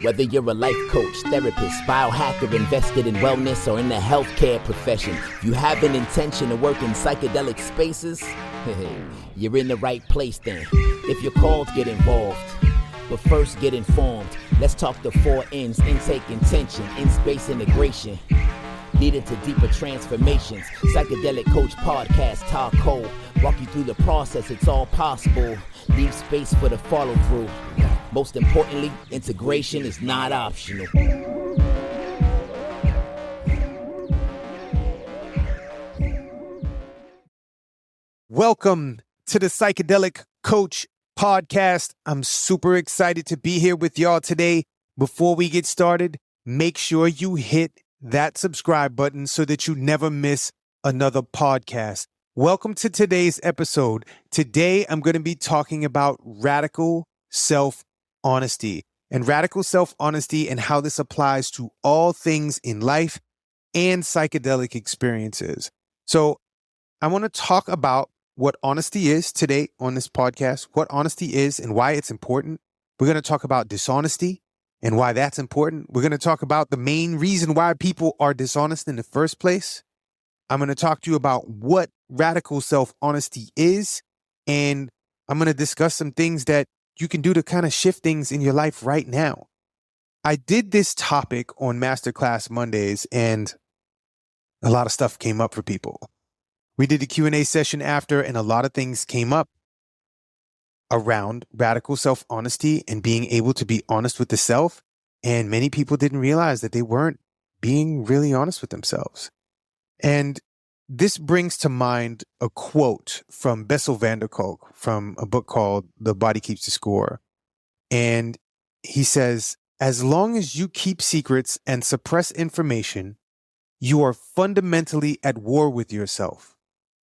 Whether you're a life coach, therapist, biohacker, invested in wellness, or in the healthcare profession, if you have an intention to work in psychedelic spaces, you're in the right place then. If you're called, get involved. But first, get informed. Let's talk the 4 N's: intake, intention, in-space integration, leading to deeper transformations. Psychedelic Coach Podcast, Tah Whitty. Walk you through the process, it's all possible. Leave space for the follow-through. Most importantly, integration is not optional. Welcome to the Psychedelic Coach Podcast. I'm super excited to be here with y'all today. Before we get started, make sure you hit that subscribe button so that you never miss another podcast. Welcome to today's episode. Today, I'm going to be talking about radical self-honesty and how this applies to all things in life and psychedelic experiences. So I want to talk about what honesty is today on this podcast, what honesty is and why it's important. We're going to talk about dishonesty and why that's important. We're going to talk about the main reason why people are dishonest in the first place. I'm going to talk to you about what radical self-honesty is, and I'm going to discuss some things that you can do to kind of shift things in your life right now. I did this topic on Masterclass Mondays, and a lot of stuff came up for people. We did a Q&A session after, and a lot of things came up around radical self-honesty and being able to be honest with the self. And many people didn't realize that they weren't being really honest with themselves. And this brings to mind a quote from Bessel Kolk from a book called The Body Keeps the Score. And he says, as long as you keep secrets and suppress information, you are fundamentally at war with yourself.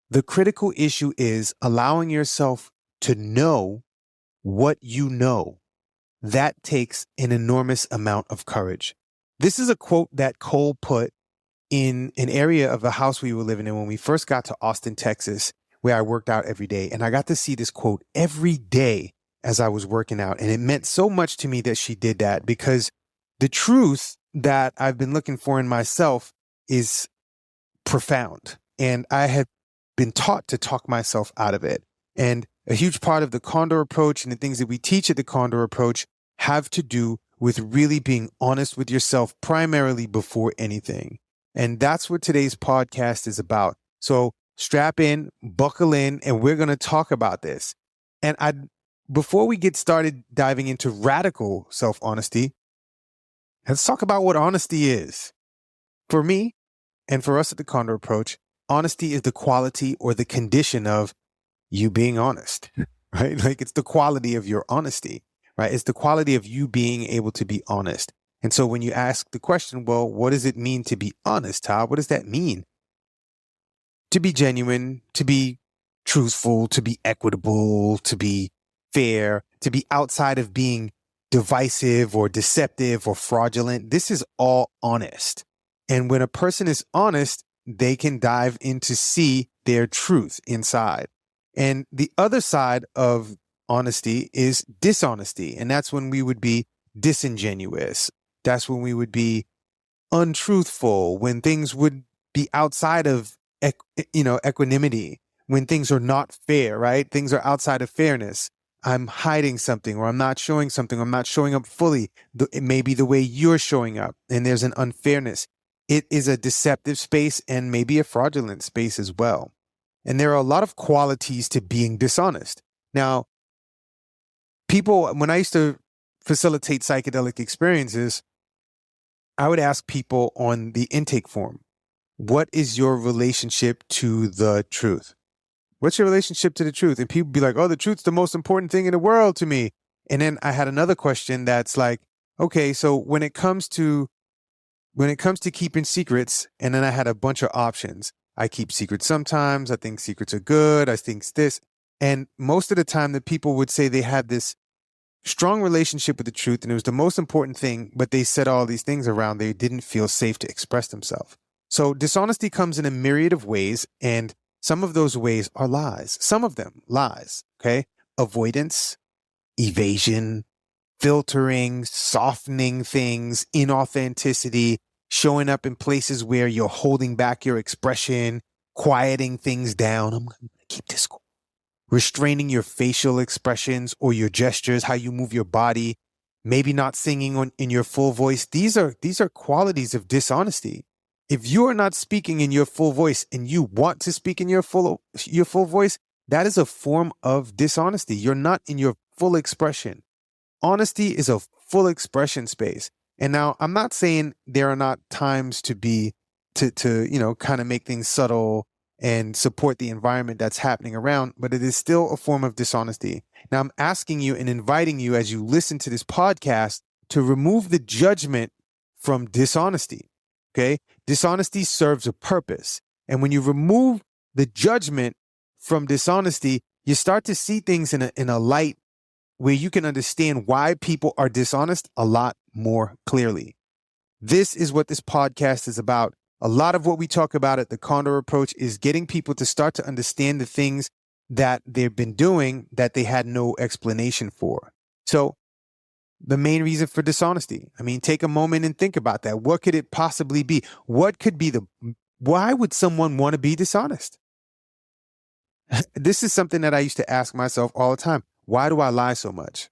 The critical issue is allowing yourself to know what you know. That takes an enormous amount of courage. This is a quote that Kolk put in an area of the house we were living in when we first got to Austin, Texas, where I worked out every day. And I got to see this quote every day as I was working out. And it meant so much to me that she did that, because the truth that I've been looking for in myself is profound. And I had been taught to talk myself out of it. And a huge part of the Condor approach and the things that we teach at the Condor approach have to do with really being honest with yourself primarily before anything. And that's what today's podcast is about. So strap in, buckle in, and we're going to talk about this. And before we get started diving into radical self-honesty, let's talk about what honesty is. For me, and for us at the Condor approach, honesty is the quality or the condition of you being honest, right? Like, it's the quality of your honesty, right? It's the quality of you being able to be honest. And so when you ask the question, well, what does it mean to be honest, Tah? What does that mean? To be genuine, to be truthful, to be equitable, to be fair, to be outside of being divisive or deceptive or fraudulent. This is all honest. And when a person is honest, they can dive in to see their truth inside. And the other side of honesty is dishonesty. And that's when we would be disingenuous. That's when we would be untruthful, when things would be outside of, equanimity, when things are not fair, right? Things are outside of fairness. I'm hiding something, or I'm not showing something, or I'm not showing up fully. It may be the way you're showing up, and there's an unfairness. It is a deceptive space and maybe a fraudulent space as well. And there are a lot of qualities to being dishonest. Now, people, when I used to facilitate psychedelic experiences, I would ask people on the intake form, what is your relationship to the truth? What's your relationship to the truth? And people be like, oh, the truth's the most important thing in the world to me. And then I had another question that's like, okay, so when it comes to keeping secrets, and then I had a bunch of options. I keep secrets sometimes. I think secrets are good. I think this. And most of the time the people would say they had this strong relationship with the truth, and it was the most important thing, but they said all these things around they didn't feel safe to express themselves. So dishonesty comes in a myriad of ways, and some of those ways are lies. Some of them lies, okay? Avoidance, evasion, filtering, softening things, inauthenticity, showing up in places where you're holding back your expression, quieting things down. I'm going to keep this cool. Restraining your facial expressions or your gestures, how you move your body, maybe not singing in your full voice. These are qualities of dishonesty. If you are not speaking in your full voice and you want to speak in your full voice, that is a form of dishonesty. You're not in your full expression. Honesty is a full expression space. And now I'm not saying there are not times to kind of make things subtle and support the environment that's happening around, but it is still a form of dishonesty. Now I'm asking you and inviting you as you listen to this podcast to remove the judgment from dishonesty. Okay? Dishonesty serves a purpose. And when you remove the judgment from dishonesty, you start to see things in a light where you can understand why people are dishonest a lot more clearly. This is what this podcast is about. A lot of what we talk about at the Condor Approach is getting people to start to understand the things that they've been doing that they had no explanation for. So the main reason for dishonesty, take a moment and think about that. What could it possibly be? Why would someone want to be dishonest? This is something that I used to ask myself all the time. Why do I lie so much?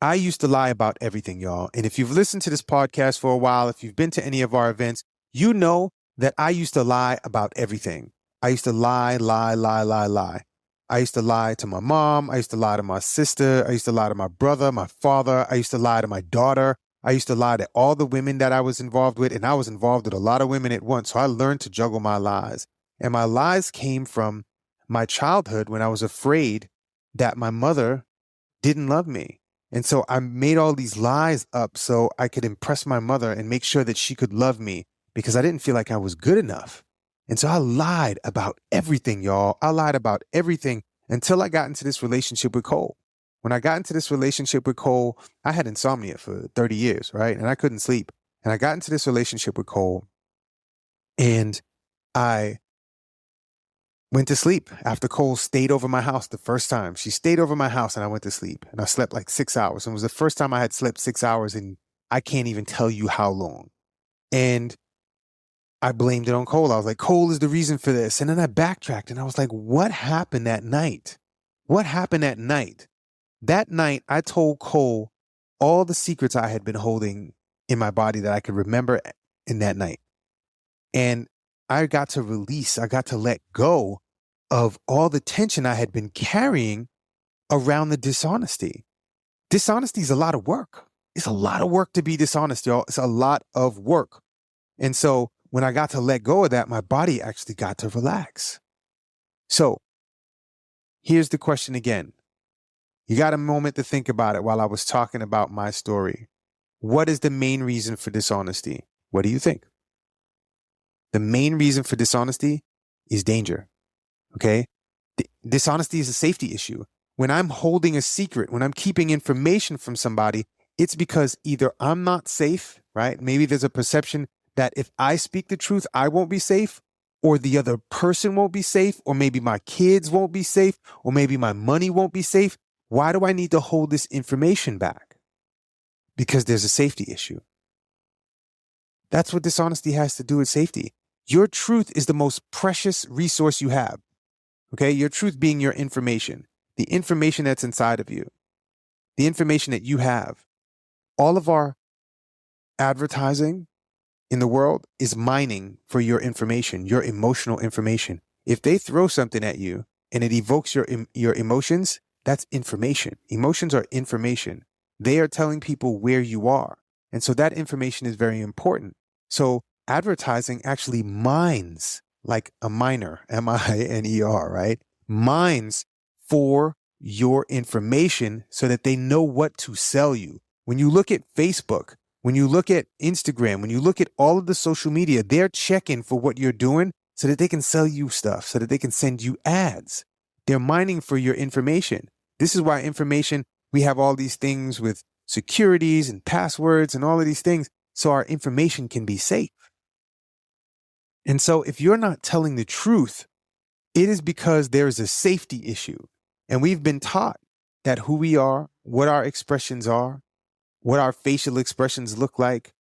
I used to lie about everything, y'all. And if you've listened to this podcast for a while, if you've been to any of our events, you know that I used to lie about everything. I used to lie. I used to lie to my mom. I used to lie to my sister. I used to lie to my brother, my father. I used to lie to my daughter. I used to lie to all the women that I was involved with. And I was involved with a lot of women at once. So I learned to juggle my lies. And my lies came from my childhood when I was afraid that my mother didn't love me. And so I made all these lies up so I could impress my mother and make sure that she could love me because I didn't feel like I was good enough. And so I lied about everything, y'all. I lied about everything until I got into this relationship with Kolk. When I got into this relationship with Kolk, I had insomnia for 30 years, right? And I couldn't sleep. And I got into this relationship with Kolk and I went to sleep after Cole stayed over my house the first time. She stayed over my house and I went to sleep and I slept like 6 hours. And it was the first time I had slept 6 hours in I can't even tell you how long. And I blamed it on Cole. I was like, Cole is the reason for this. And then I backtracked and I was like, what happened that night? What happened that night? That night, I told Cole all the secrets I had been holding in my body that I could remember in that night. And I got to let go of all the tension I had been carrying around the dishonesty. Dishonesty is a lot of work. It's a lot of work to be dishonest, y'all. It's a lot of work. And so when I got to let go of that, my body actually got to relax. So here's the question again. You got a moment to think about it while I was talking about my story. What is the main reason for dishonesty? What do you think? The main reason for dishonesty is danger. Okay? Dishonesty is a safety issue. When I'm holding a secret, when I'm keeping information from somebody, it's because either I'm not safe, right? Maybe there's a perception that if I speak the truth, I won't be safe, or the other person won't be safe, or maybe my kids won't be safe, or maybe my money won't be safe. Why do I need to hold this information back? Because there's a safety issue. That's what dishonesty has to do with safety. Your truth is the most precious resource you have. Okay? Your truth being your information, the information that's inside of you, the information that you have. All of our advertising in the world is mining for your information, your emotional information. If they throw something at you and it evokes your emotions, that's information. Emotions are information. They are telling people where you are. And so that information is very important. So advertising actually mines, like a miner, M-I-N-E-R, right? Mines for your information so that they know what to sell you. When you look at Facebook, when you look at Instagram, when you look at all of the social media, they're checking for what you're doing so that they can sell you stuff, so that they can send you ads. They're mining for your information. This is why we have all these things with securities and passwords and all of these things so our information can be safe. And so if you're not telling the truth, it is because there is a safety issue. And we've been taught that who we are, what our expressions are, what our facial expressions look like,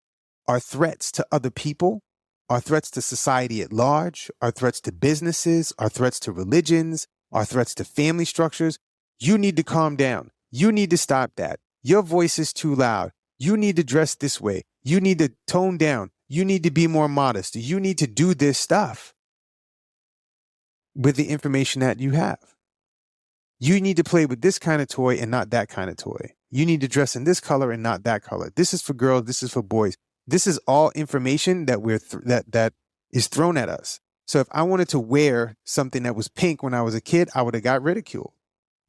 are threats to other people, are threats to society at large, are threats to businesses, are threats to religions, are threats to family structures, you need to calm down. You need to stop that. Your voice is too loud. You need to dress this way. You need to tone down. You need to be more modest. You need to do this stuff with the information that you have. You need to play with this kind of toy and not that kind of toy. You need to dress in this color and not that color. This is for girls. This is for boys. This is all information that that is thrown at us. So if I wanted to wear something that was pink when I was a kid, I would have got ridiculed.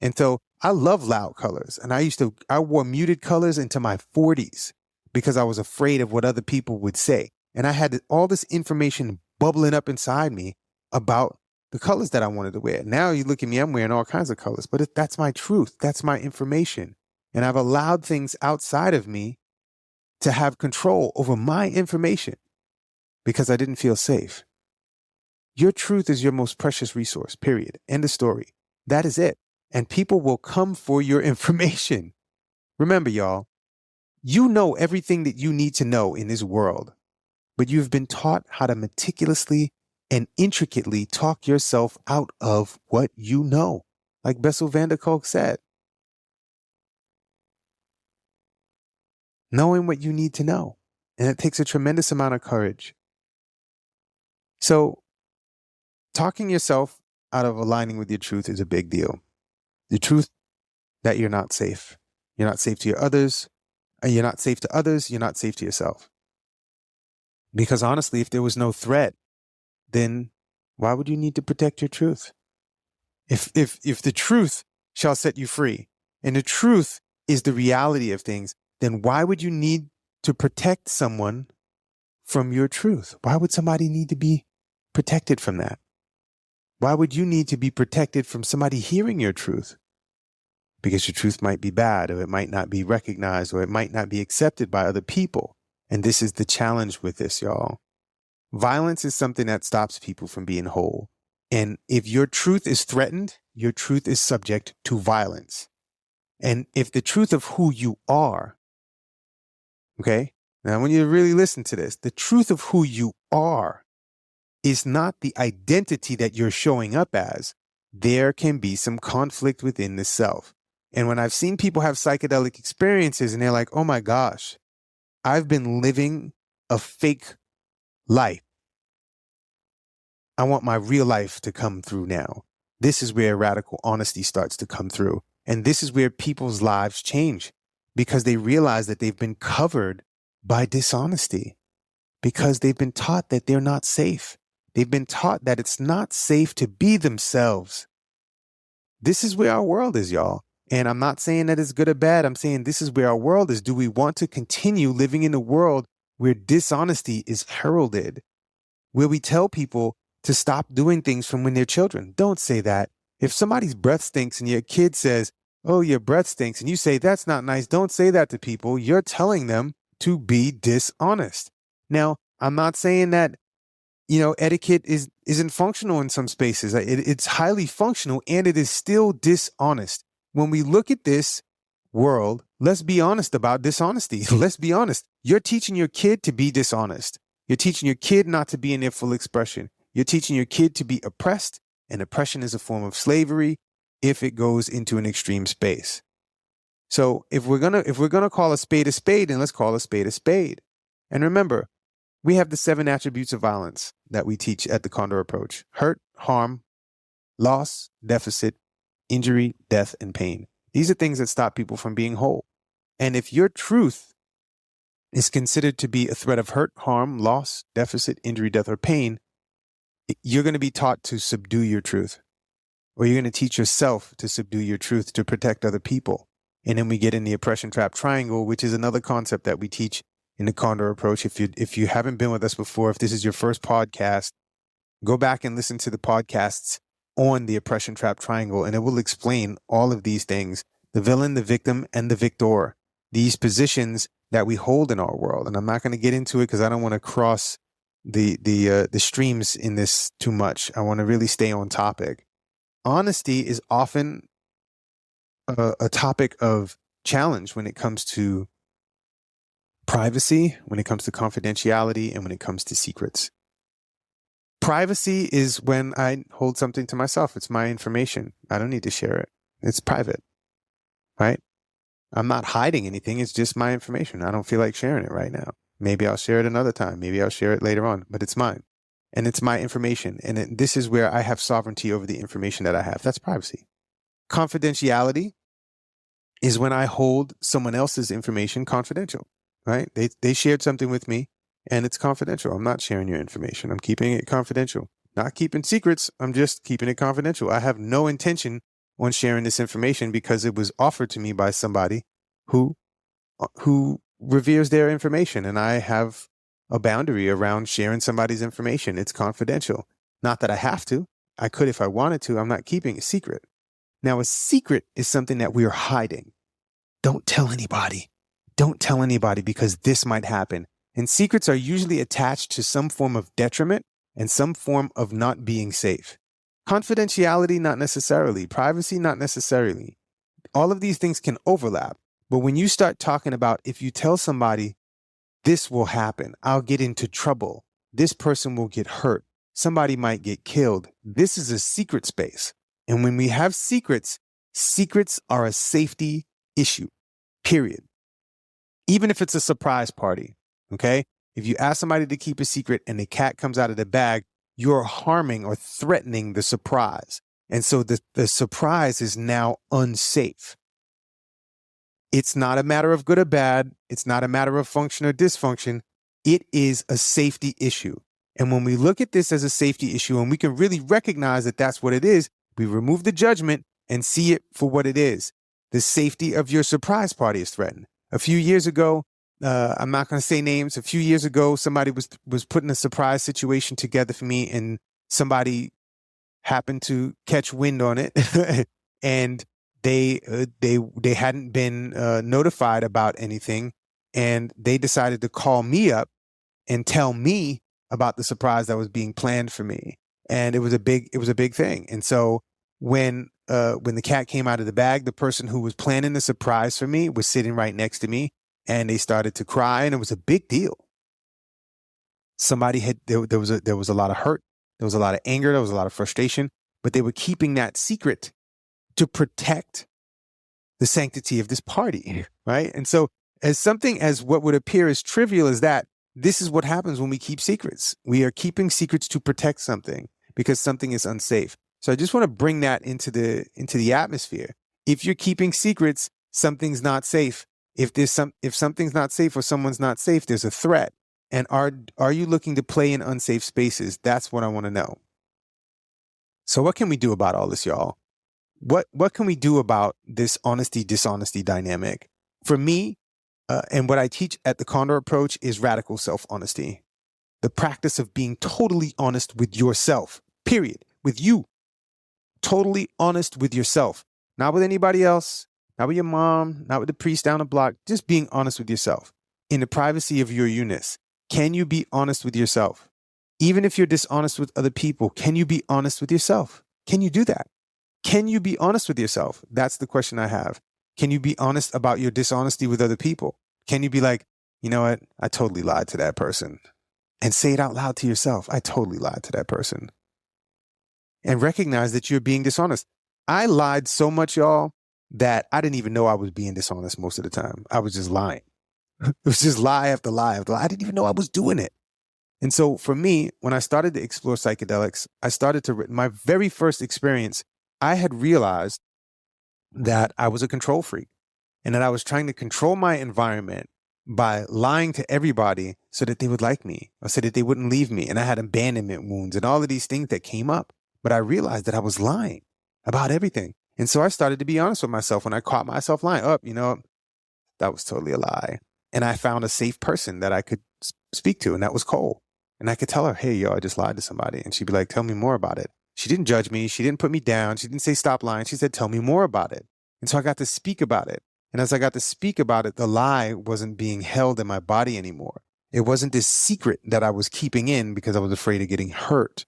And so I love loud colors. And I wore muted colors into my 40s because I was afraid of what other people would say. And I had all this information bubbling up inside me about the colors that I wanted to wear. Now you look at me, I'm wearing all kinds of colors, but that's my truth. That's my information. And I've allowed things outside of me to have control over my information because I didn't feel safe. Your truth is your most precious resource, period. End of story. That is it. And people will come for your information. Remember, y'all, you know everything that you need to know in this world, but you've been taught how to meticulously and intricately talk yourself out of what you know. Like Bessel Kolk said, knowing what you need to know. And it takes a tremendous amount of courage. So talking yourself out of aligning with your truth is a big deal. The truth that you're not safe. You're not safe to your others. You're not safe to others. You're not safe to yourself. Because honestly, if there was no threat, then why would you need to protect your truth? If the truth shall set you free, and the truth is the reality of things, then why would you need to protect someone from your truth? Why would somebody need to be protected from that? Why would you need to be protected from somebody hearing your truth? Because your truth might be bad, or it might not be recognized, or it might not be accepted by other people. And this is the challenge with this, y'all. Violence is something that stops people from being whole. And if your truth is threatened, your truth is subject to violence. And if the truth of who you are, okay, now I want you to really listen to this. The truth of who you are is not the identity that you're showing up as. There can be some conflict within the self. And when I've seen people have psychedelic experiences and they're like, oh my gosh, I've been living a fake life. I want my real life to come through now. This is where radical honesty starts to come through. And this is where people's lives change because they realize that they've been covered by dishonesty because they've been taught that they're not safe. They've been taught that it's not safe to be themselves. This is where our world is, y'all. And I'm not saying that it's good or bad. I'm saying this is where our world is. Do we want to continue living in a world where dishonesty is heralded, where we tell people to stop doing things from when they're children? Don't say that. If somebody's breath stinks and your kid says, oh, your breath stinks, and you say, that's not nice, don't say that to people. You're telling them to be dishonest. Now, I'm not saying that, etiquette isn't functional in some spaces. It's highly functional and it is still dishonest. When we look at this world, let's be honest about dishonesty. Let's be honest. You're teaching your kid to be dishonest. You're teaching your kid not to be in their full expression. You're teaching your kid to be oppressed, and oppression is a form of slavery if it goes into an extreme space. So if we're gonna call a spade, then let's call a spade. And remember, we have the 7 attributes of violence that we teach at the Condor approach: hurt, harm, loss, deficit, injury, death, and pain. These are things that stop people from being whole. And if your truth is considered to be a threat of hurt, harm, loss, deficit, injury, death, or pain, you're going to be taught to subdue your truth, or you're going to teach yourself to subdue your truth to protect other people. And then we get in the oppression trap triangle, which is another concept that we teach in the Condor approach. If you haven't been with us before, if this is your first podcast, go back and listen to the podcasts on the oppression trap triangle, and it will explain all of these things: the villain, the victim, and the victor. These positions that we hold in our world. And I'm not going to get into it because I don't want to cross the streams in this too much. I want to really stay on topic. Honesty is often a topic of challenge when it comes to privacy, when it comes to confidentiality, and when it comes to secrets. Privacy is when I hold something to myself. It's my information. I don't need to share it. It's private, right? I'm not hiding anything. It's just my information. I don't feel like sharing it right now. Maybe I'll share it another time. Maybe I'll share it later on, but it's mine. And it's my information. And this is where I have sovereignty over the information that I have. That's privacy. Confidentiality is when I hold someone else's information confidential, right? They shared something with me and it's confidential. I'm not sharing your information. I'm keeping it confidential. Not keeping secrets. I'm just keeping it confidential. I have no intention on sharing this information because it was offered to me by somebody who reveres their information. And I have a boundary around sharing somebody's information. It's confidential. Not that I have to. I could if I wanted to. I'm not keeping a secret. Now, a secret is something that we are hiding. Don't tell anybody. Don't tell anybody because this might happen. And secrets are usually attached to some form of detriment and some form of not being safe. Confidentiality, not necessarily. Privacy, not necessarily. All of these things can overlap. But when you start talking about if you tell somebody, this will happen, I'll get into trouble, this person will get hurt, somebody might get killed. This is a secret space. And when we have secrets, secrets are a safety issue, period. Even if it's a surprise party, okay? If you ask somebody to keep a secret and the cat comes out of the bag, you're harming or threatening the surprise. And so the surprise is now unsafe. It's not a matter of good or bad. It's not a matter of function or dysfunction. It is a safety issue. And when we look at this as a safety issue and we can really recognize that that's what it is, we remove the judgment and see it for what it is. The safety of your surprise party is threatened. A few years ago, I'm not going to say names. A few years ago, somebody was putting a surprise situation together for me and somebody happened to catch wind on it and they hadn't been notified about anything, and they decided to call me up and tell me about the surprise that was being planned for me, and it was a big thing. And so when the cat came out of the bag, the person who was planning the surprise for me was sitting right next to me, and they started to cry, and it was a big deal. There was a lot of hurt, there was a lot of anger, there was a lot of frustration, but they were keeping that secret to protect the sanctity of this party, right? And so as something as what would appear as trivial as that, this is what happens when we keep secrets. We are keeping secrets to protect something because something is unsafe. So I just want to bring that into the atmosphere. If you're keeping secrets, something's not safe. If something's not safe or someone's not safe, there's a threat. And are you looking to play in unsafe spaces? That's what I want to know. So what can we do about all this, y'all? What can we do about this honesty-dishonesty dynamic? For me, and what I teach at the Condor Approach is radical self-honesty. The practice of being totally honest with yourself, period, with you. Totally honest with yourself. Not with anybody else, not with your mom, not with the priest down the block, just being honest with yourself. In the privacy of your Eunice, can you be honest with yourself? Even if you're dishonest with other people, can you be honest with yourself? Can you do that? Can you be honest with yourself? That's the question I have. Can you be honest about your dishonesty with other people? Can you be like, you know what? I totally lied to that person. And say it out loud to yourself. I totally lied to that person. And recognize that you're being dishonest. I lied so much, y'all, that I didn't even know I was being dishonest most of the time. I was just lying. It was just lie after lie after lie. I didn't even know I was doing it. And so for me, when I started to explore psychedelics, my very first experience, I had realized that I was a control freak and that I was trying to control my environment by lying to everybody so that they would like me or so that they wouldn't leave me. And I had abandonment wounds and all of these things that came up. But I realized that I was lying about everything. And so I started to be honest with myself when I caught myself lying. That was totally a lie. And I found a safe person that I could speak to, and that was Kolk. And I could tell her, hey, yo, I just lied to somebody. And she'd be like, tell me more about it. She didn't judge me. She didn't put me down. She didn't say stop lying. She said, tell me more about it. And so I got to speak about it. And as I got to speak about it, the lie wasn't being held in my body anymore. It wasn't this secret that I was keeping in because I was afraid of getting hurt.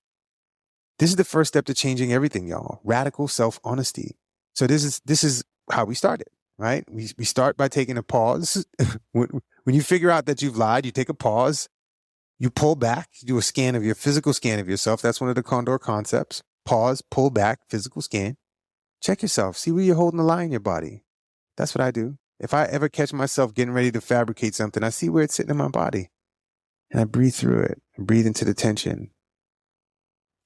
This is the first step to changing everything, y'all. Radical self-honesty. So this is how we started, right? We start by taking a pause. When you figure out that you've lied, you take a pause, you pull back, you do a scan of your physical scan of yourself. That's one of the Condor concepts. Pause, pull back, physical scan. Check yourself. See where you're holding the lie in your body. That's what I do. If I ever catch myself getting ready to fabricate something, I see where it's sitting in my body. And I breathe through it. I breathe into the tension.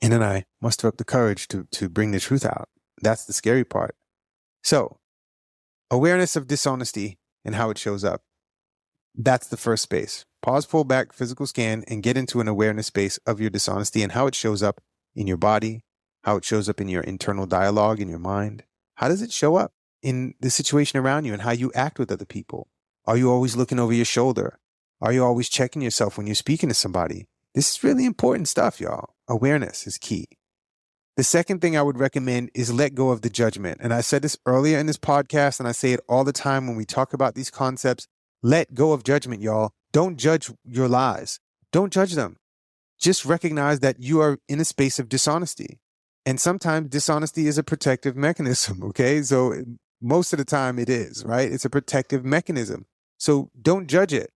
And then I muster up the courage to bring the truth out. That's the scary part. So, awareness of dishonesty and how it shows up. That's the first space. Pause, pull back, physical scan, and get into an awareness space of your dishonesty and how it shows up in your body, how it shows up in your internal dialogue, in your mind. How does it show up in the situation around you and how you act with other people? Are you always looking over your shoulder? Are you always checking yourself when you're speaking to somebody? This is really important stuff, y'all. Awareness is key. The second thing I would recommend is let go of the judgment. And I said this earlier in this podcast, and I say it all the time when we talk about these concepts. Let go of judgment, y'all. Don't judge your lies. Don't judge them. Just recognize that you are in a space of dishonesty. And sometimes dishonesty is a protective mechanism, okay? So most of the time it is, right? It's a protective mechanism. So don't judge it.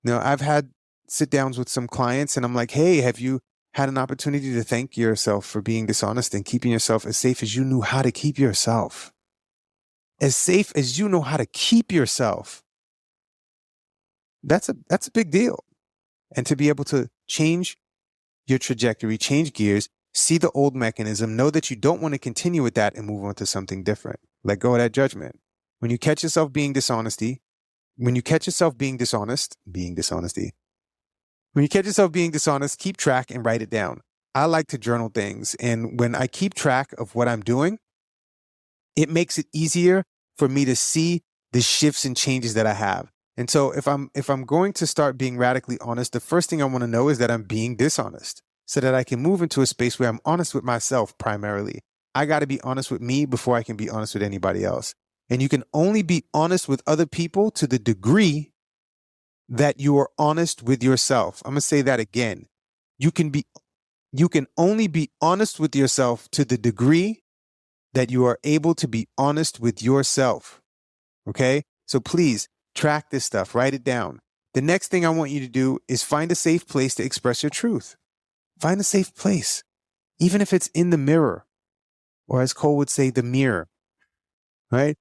Now, I've had sit downs with some clients and I'm like, hey, have you had an opportunity to thank yourself for being dishonest and keeping yourself as safe as you knew how to keep yourself? As safe as you know how to keep yourself. That's a big deal. And to be able to change your trajectory, change gears, see the old mechanism, know that you don't want to continue with that and move on to something different. Let go of that judgment. When you catch yourself being dishonest, keep track and write it down. I like to journal things. And when I keep track of what I'm doing, it makes it easier for me to see the shifts and changes that I have. And so if I'm going to start being radically honest, the first thing I want to know is that I'm being dishonest so that I can move into a space where I'm honest with myself primarily. I got to be honest with me before I can be honest with anybody else. And you can only be honest with other people to the degree that you are honest with yourself. I'm going to say that again. You can only be honest with yourself to the degree that you are able to be honest with yourself. Okay? So please track this stuff, write it down. The next thing I want you to do is find a safe place to express your truth. Find a safe place, even if it's in the mirror, or as Kolk would say, the mirror, right?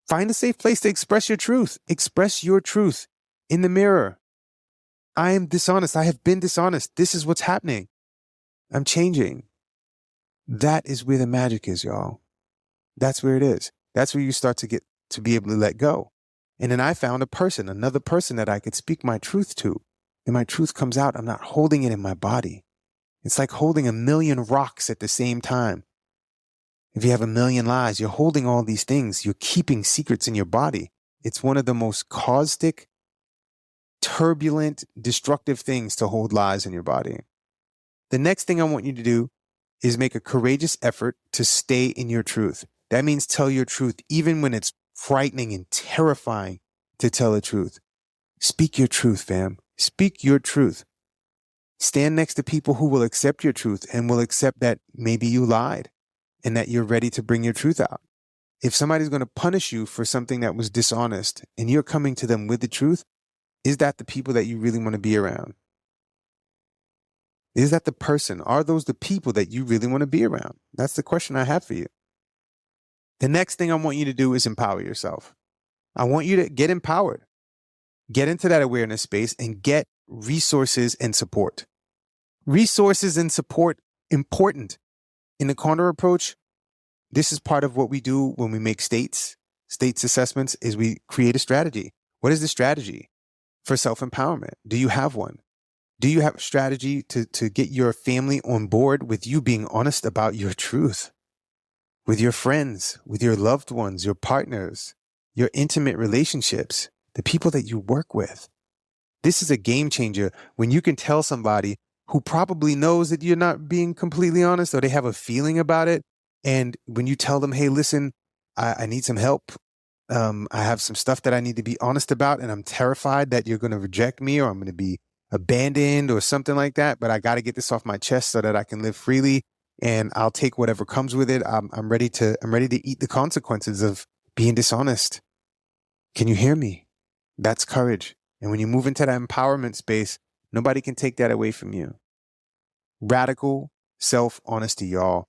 Find a safe place to express your truth. Express your truth in the mirror. I am dishonest. I have been dishonest. This is what's happening. I'm changing. That is where the magic is, y'all. That's where it is. That's where you start to get to be able to let go. And then I found another person that I could speak my truth to. And my truth comes out. I'm not holding it in my body. It's like holding a million rocks at the same time. If you have a million lies, you're holding all these things. You're keeping secrets in your body. It's one of the most caustic, turbulent, destructive things to hold lies in your body. The next thing I want you to do is make a courageous effort to stay in your truth. That means tell your truth, even when it's frightening and terrifying to tell the truth. Speak your truth, fam. Speak your truth. Stand next to people who will accept your truth and will accept that maybe you lied and that you're ready to bring your truth out. If somebody's going to punish you for something that was dishonest and you're coming to them with the truth, is that the people that you really want to be around? Is that the person? Are those the people that you really want to be around? That's the question I have for you. The next thing I want you to do is empower yourself. I want you to get empowered. Get into that awareness space and get resources and support. Resources and support, important. In the Condor approach, this is part of what we do when we make states assessments, is we create a strategy. What is the strategy for self-empowerment? Do you have one? Do you have a strategy to get your family on board with you being honest about your truth? With your friends, with your loved ones, your partners, your intimate relationships, the people that you work with. This is a game changer when you can tell somebody who probably knows that you're not being completely honest or they have a feeling about it. And when you tell them, hey, listen, I need some help. I have some stuff that I need to be honest about, and I'm terrified that you're going to reject me or I'm going to be abandoned or something like that. But I got to get this off my chest so that I can live freely. and I'll take whatever comes with it. I'm ready to eat the consequences of being dishonest. Can you hear me? That's courage. And when you move into that empowerment space, nobody can take that away from you. Radical self-honesty, y'all.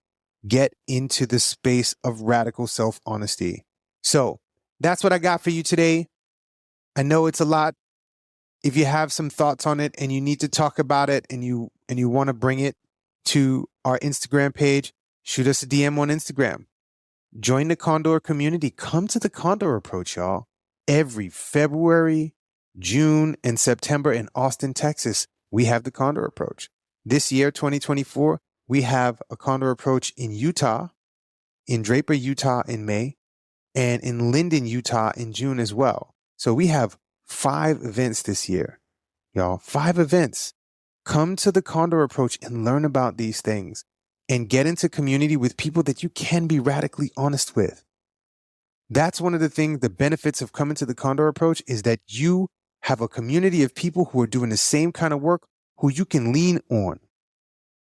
Get into the space of radical self-honesty. So that's what I got for you today. I know it's a lot. If you have some thoughts on it and you need to talk about it and you want to bring it to our Instagram page, shoot us a DM on Instagram. Join the Condor community. Come to the Condor Approach, y'all. Every February, June, and September in Austin, Texas, we have the Condor Approach. This year, 2024, we have a Condor Approach in Utah, in Draper, Utah in May, and in Linden, Utah in June as well. So we have 5 events this year, y'all. 5 events. Come to the Condor Approach and learn about these things and get into community with people that you can be radically honest with. That's one of the things, the benefits of coming to the Condor Approach is that you have a community of people who are doing the same kind of work who you can lean on.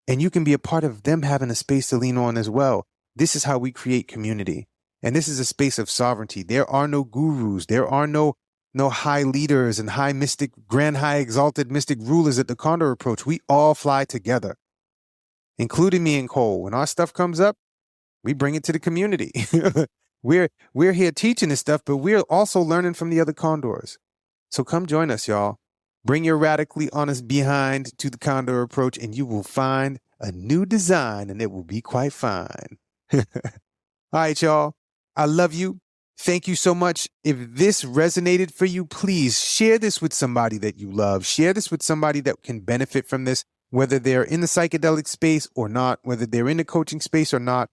And you can be a part of them having a space to lean on as well. This is how we create community. And this is a space of sovereignty. There are no gurus. There are no high leaders and high mystic, grand high exalted mystic rulers at the Condor Approach. We all fly together, including me and Cole. When our stuff comes up, we bring it to the community. We're here teaching this stuff, but we're also learning from the other Condors. So come join us, y'all. Bring your radically honest behind to the Condor Approach and you will find a new design and it will be quite fine. All right, y'all. I love you. Thank you so much. If this resonated for you, please share this with somebody that you love. Share this with somebody that can benefit from this, whether they're in the psychedelic space or not, whether they're in the coaching space or not.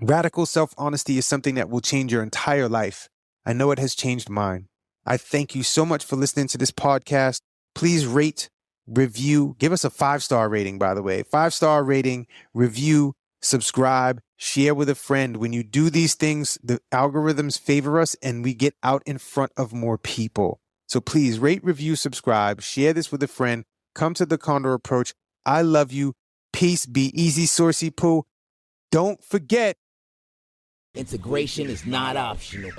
Radical self-honesty is something that will change your entire life. I know it has changed mine. I thank you so much for listening to this podcast. Please rate, review, give us a 5-star rating, by the way. 5-star rating, review, subscribe, share with a friend. When you do these things, the algorithms favor us and we get out in front of more people. So please rate, review, subscribe, share this with a friend. Come to the Condor Approach. I love you. Peace. Be easy, Sourcey Poo. Don't forget, Integration is not optional.